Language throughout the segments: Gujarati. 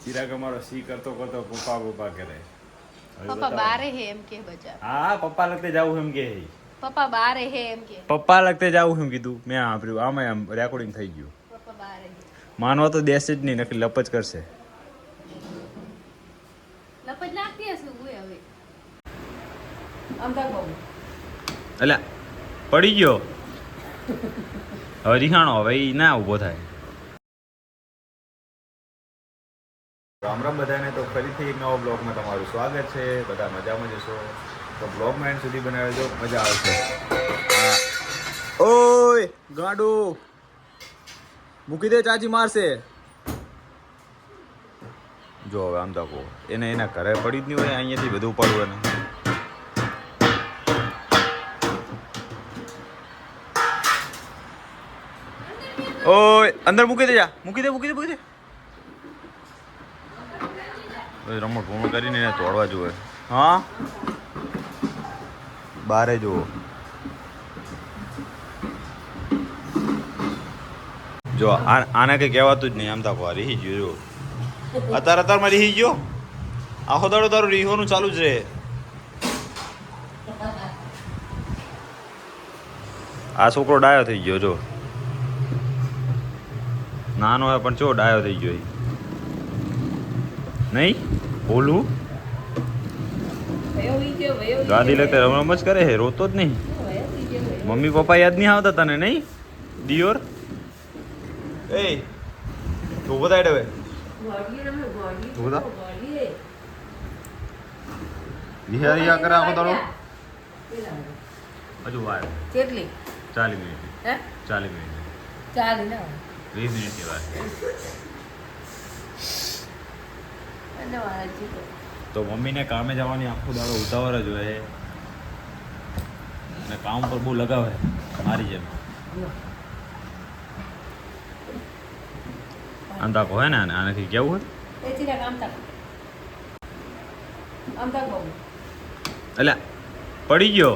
ચિરાગ અમારો સી કરતો કરતો પપ્પા પપ્પા કરે. પપ્પા બારે હે એમ કે બજા. હા પપ્પા લગતે જાવું એમ કે. પપ્પા બારે હે એમ કે. પપ્પા લગતે જાવું એમ કીધું મેં સાંભળ્યું આમાં આમ રેકોર્ડિંગ થઈ ગયું. પપ્પા બારે હે. માનવા તો દેશ જ નહીં નકલી લપ જ કરશે. લપજ નાખતી હશે હું હવે. આમ તાક બહુ. અલ્યા પડી ગયો. હવે રીહાણો હવે ઈ ના ઊભો થાય. રામ રામ બધાને. તો ફરીથી એક નવા બ્લોગમાં તમારું સ્વાગત છે. બધા મજામાં જશો તો બ્લોગમાં એન્ડ સુધી બનાવજો, મજા આવશે. ઓય ગાડું મૂકી દે, ચાચી મારશે. જો હવે આમ તકો એને એના ઘરે પડી જ નહીં હોય, અહીંયાથી બધું ઉપાડવું એને. ઓય અંદર મૂકી દે, જા મૂકી દે મૂકી દે મૂકી દે. રમણ ભૂમણ કરીને એને તોડવા જોઈએ. હા બારે જુઓ. જો આને કંઈ કહેવાતું જ નહીં. આમ તાકો રીહી ગયો. જો અત્યારમાં રીહી ગયો. આખો દાડો તારું રીહોનું ચાલુ જ રહે. આ છોકરો ડાયો થઈ ગયો. જો નાનો હોય પણ ચો ડાયો થઈ ગયો નહીં. બોલું ગાદી લેતે રમ જ કરે હે, રોતો જ નહીં. મમ્મી પપ્પા યાદ નહીં આવતા તને નહીં ડિયોર? એ તું બતાડ હવે. તું બતા રિયા કરે આખો દાડો. હજુ વાર કેટલી? 40 મિનિટ. હે 40 મિનિટ. 40 ના 20 મિનિટની વાત. તો મમ્મીને કામે જવાની આખો દાડો ઉતાવળ જ હોય અને કામ પર બહુ લગાવે મારી જેમ. આંતા કહે ને આનાથી કેવું હોય એટલે પડી ગયો.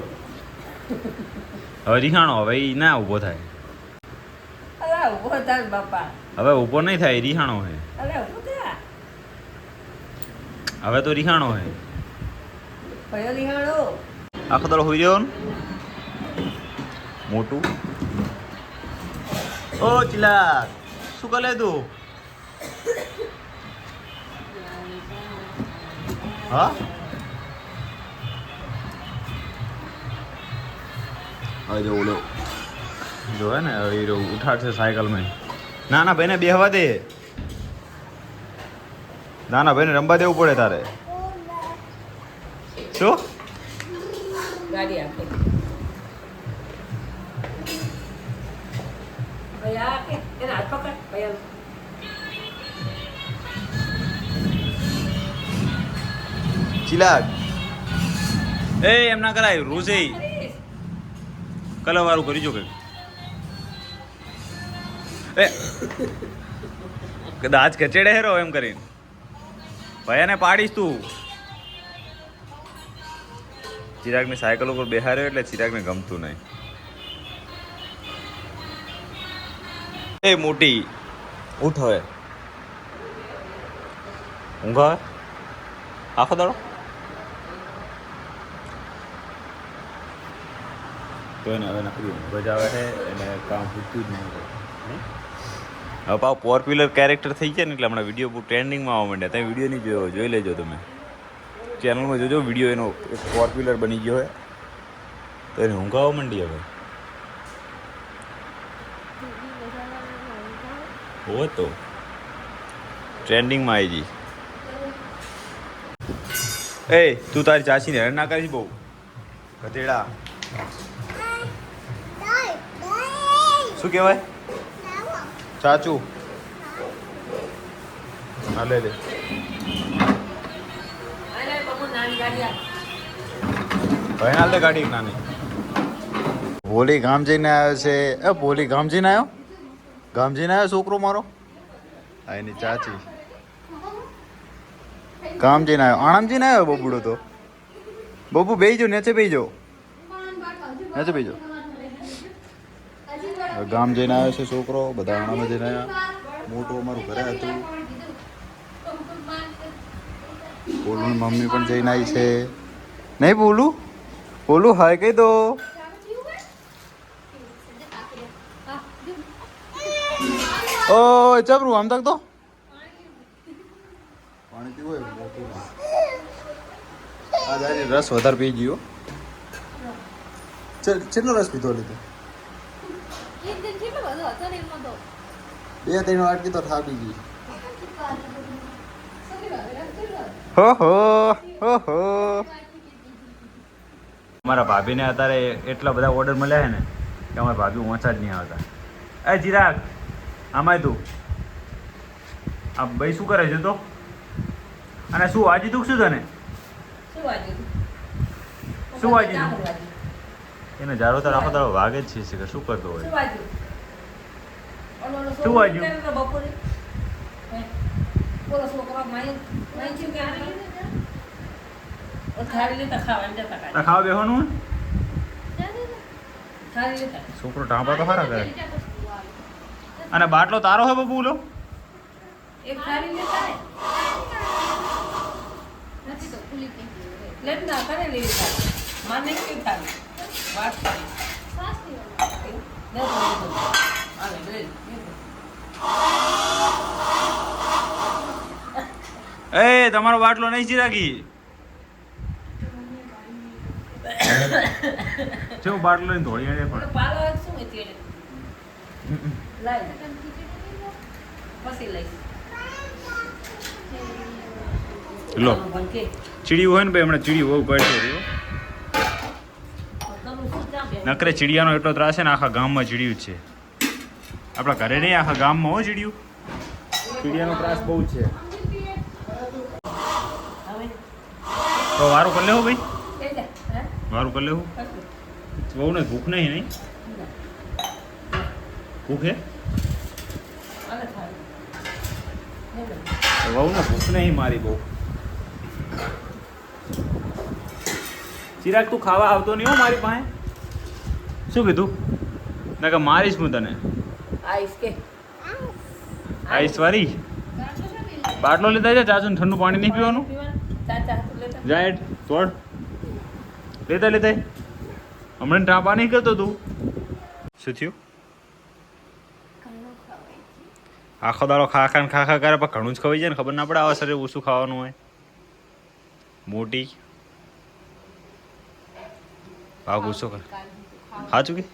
હવે રીહાણો હવે ઈ ના ઊભો થાય. હવે ઊભો નહીં થાય, રીહાણો હે. હવે તો રીહાણો હે. આખો દાડો હોઈ રહ્યો ને મોટું. ઓ ચિલા શું કરે તું? હા હવે જો ઓલો જો હે ને ઉઠાડશે સાયકલ માં. નાના ભાઈને બેહવા દે. નાના ભાઈને રમવા દેવું પડે તારે. શું ગાડી આપે ચિલાગ એ એમ ના કરાય. રોજે કલર વાળું કરી જો કે એ કદાચ કચેડે હેરો એમ કરીને ભયાને પાડીશ તું. ચિરાગની સાયકલ ઉપર બેહાર્યો એટલે ચિરાગને ગમતું નહીં. એ મોટી ઉઠ હવે. ઊંઘ આવે આખો દાડો તો એને હવે નકરી ઊંઘ જ આવે છે. એને કામ પૂછતું જ નહીં. હવે પાછું પોપ્યુલર કેરેક્ટર થઈ ગયા ને એટલે હમણાં વિડીયો બહુ ટ્રેન્ડિંગમાં આવવા માંડ્યા. તમે વિડીયો નહીં જોયો, જોઈ લેજો. તમે ચેનલમાં જોજો વિડીયો એનો એક પોપ્યુલર બની ગયો હોય તો એને ઊંઘ આવવા માંડી. હવે હો તો ટ્રેન્ડિંગમાં આવી ગઈ. એ તું તારી ચાચીને હેરાન ના કરીશ બહુ. ગધેડા શું કહેવાય? ચાચું હા લે લે. ભાઈ હાલ ગાડી નાની. ભોલી ગામ જઈને આવ્યો છે. એ ભોલી ગામ જઈને આવ્યો. ગામ જઈને આવ્યો છોકરો મારો. આ એની ચાચી ગામ જઈને આવ્યો. આણંદ જઈને આવ્યો બબુડો તો. બબુ બેહી જાઓ, નીચે બેહી જાઓ, નીચે બેહી જાઓ. ગામ જઈને આવ્યો છે છોકરો. બધા આણંદ જઈને આવ્યા. મોટું અમારું ઘરે હતું. પોલું મમ્મી પણ જઈને આવી છે નહીં પોલું હાય કહી દો ઓ ચબરું આમ તક તો પાણી પીવું રસ વધારે પી ગયો કેટલો રસ પીધો લીધો 2-3 વાટકી તો થાપી ગઈ હો અમારા ભાભીને અત્યારે એટલા બધા ઓર્ડર મળ્યા છે ને કે અમારા ભાભી ઓછા જ નહીં આવતા એ ચિરાગ આમાં તું આ ભાઈ શું કરે છે તો અને શું વાજી તું શું તને શું વાજી એને જારો તો આખો તારો વાગે જ છે કે શું કરતો હોય શું વાજ્યું ખાવા બેવાનું છોકરો ટાંપા તો ખરા કરે અને બાટલો તારો હે બબુ લો એક થાળી લેતા હે નથી તો ખુલી કે લેટ ના કરે લે માને કે થાળી વાત થાળી સાસ ની આલે લે એ તમારો બાટલો નહીં ચિરાગી જો બાટલો લઈને ધોળી આડે પણ પાલો શું હતી લાઈ પછી લઈશ લો ચીડિયું હોય ને ભાઈ હમણાં ચીડિયું બહુ પડશે નકરે ચીડિયાનો એટલો ત્રાસ છે ને આખા ગામમાં ચીડિયું જ છે આપણા ઘરે નહીં આખા ગામમાં હો ચીડિયું ચીડિયાનો ત્રાસ બહુ છે તો વારું કરી લેવું ભાઈ વારું કરી લેવું બહુ ને ભૂખ નહીં નહીં ભૂખ હે બહુ ને ભૂખ નહીં મારી બહુ ચિરાગ તું ખાવા આવતો નહીં હો મારી પાસે શું કીધું ના કે મારીશ હું તને આઈસ કે આઈસ વાળી બાટલો લીધા છે ચાચુ ઠંડુ પાણી નહીં પીવાનું ચાચા લેતા જાય તોડ લેતા હમણાં ટાપા નહીં કરતો તું શું થયું આખો દાડો ખા કરે પણ ઘણું જ ખવાઈ જાય ને ખબર ના પડે આવા શરીર ઓછું ખાવાનું હોય મોટી ભાવ ગુસ્સો કર સાચું કે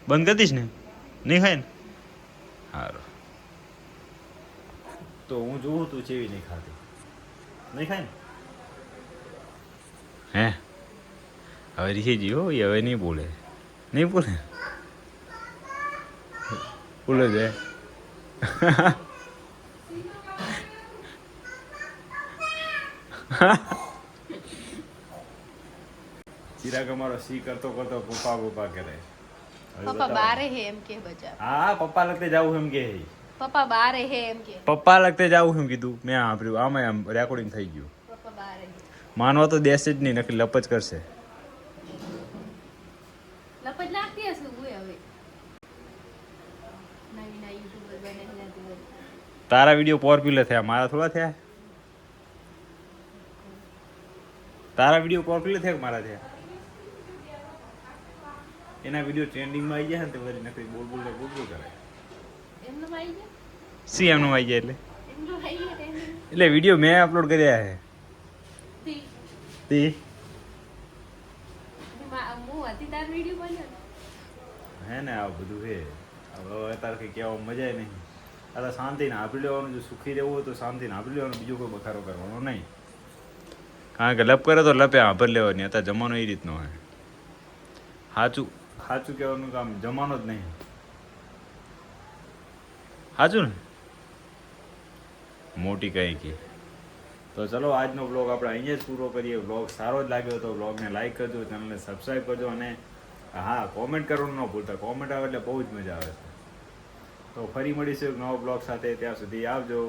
બંધ કરી દઈશ ને નહીં ખાય ને સારું તો હું જોઉં તું ચેવી નહીં ખાતી નહીં ખાય ને હે હવે રીહી જી હો હવે નહીં બોલે બોલે છે ચિરાગ અમારો સી કરતો પપ્પા કરે પપ્પા બારે હે એમ કે બજા હા પપ્પા લગતે જાવું એમ કે પપ્પા બારે હે એમ કે પપ્પા લગતે જાવું એમ કીધું મેં સાંભળ્યું આમાં આમ રેકોર્ડિંગ થઈ ગયું પપ્પા બારે માનવા તો દેશ જ નહીં નકલી લપ જ કરશે લપજ લાગતી હશે હું હવે નવી ના યુટ્યુબર બને નથી તારા વિડીયો પોપ્યુલર થયા મારા થોડા થયા તારા વિડીયો પોપ્યુલર થયા કે મારા થયા એના વિડીયો ટ્રેન્ડિંગમાં આવી જાય ને તો વળી નકરી બોલ કરે એમનો ભાઈ છે સી એમનું આવી જાય એમનો ભાઈ છે એટલે વિડીયો મેં અપલોડ કર્યા છે તે હું હતી તાર વિડીયો બન્યો હે ને આ બધું છે હવે અત્યારે કંઈ કહેવા મજા નહીં આ શાંતિને આપી લેવાનું જો સુખી રહેવું હોય તો શાંતિને આપી લેવાનું બીજો કોઈ બખારો કરવાનો નહીં કારણ કે લપ કરે તો લપે આભર લેવાની અત્યારે જમાનો એ રીતનો હોય સાચું કહેવાનું કામ જમાનો જ નહીં સાચું ને મોટી કહી કે તો ચલો આજનો બ્લોગ આપણે અહીંયા જ પૂરો કરીએ બ્લોગ સારો જ લાગ્યો તો બ્લોગને લાઈક કરજો ચેનલને સબસ્ક્રાઈબ કરજો અને હા કોમેન્ટ કરવાનું ન ભૂલતા કોમેન્ટ આવે એટલે બહુ જ મજા આવે છે તો ફરી મળીશું એક નવો બ્લોગ સાથે ત્યાં સુધી આવજો